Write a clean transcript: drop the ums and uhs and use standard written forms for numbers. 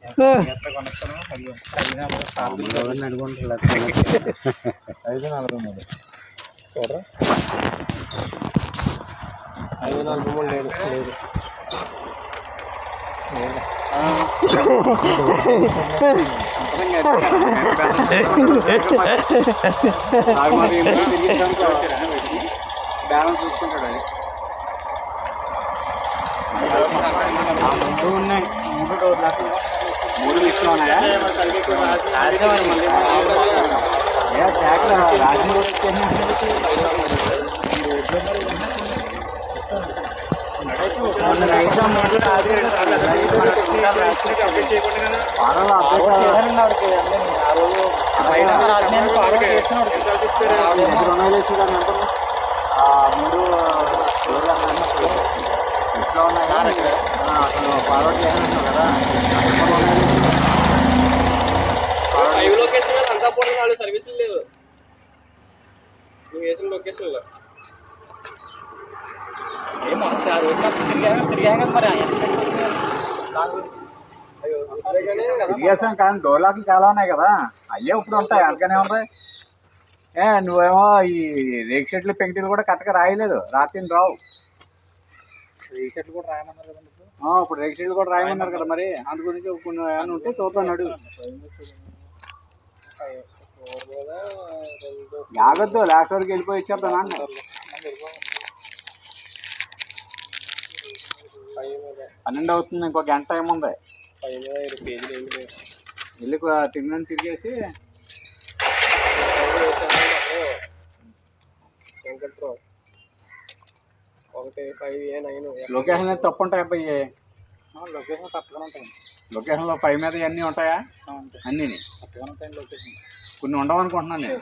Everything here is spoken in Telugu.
543 చూడరా 543 లేదు లేదు బ్యాలెన్స్ చూసుకుంటాడు అది ముందు ఉన్నాయి 3 డోర్లు 3 లిస్టులో ఉన్నాయా సర్వీసులు లేవు నువ్వు వేసిన లొకేషన్లో తిరిగేసాం కానీ డోర్లాకి చాలా ఉన్నాయి కదా అయ్యే ఇప్పుడు ఉంటాయి అందుకనే ఉంటాయి నువ్వేమో ఈ రేక్ షెట్లు పెంకులు కూడా కరెక్ట్గా రాయలేదు రాత్రి రావు రేక్ షెట్లు కూడా రాయమన్నారు కదా ఇప్పుడు రేక్ షెట్లు కూడా రాయమన్నారు కదా మరి అందు గురించి కొన్ని ఏమైనా ఉంటే చూద్దాడు ఆగొద్దు లాస్ట్ వరకు వెళ్ళిపోయి ఇచ్చేద్దాం అన్న 12 అవుతుంది ఇంకో గంట టైం ఉంది వెళ్ళి తిరిగేసి లొకేషన్ అయితే తప్పు ఉంటాయి అబ్బాయి లొకేషన్ తప్పగా ఉంటాయి లొకేషన్లో పై మీద ఇవన్నీ ఉంటాయా అన్నీ తప్పగా ఉంటాయి లొకేషన్ కొన్ని ఉండవు అనుకుంటున్నాను నేను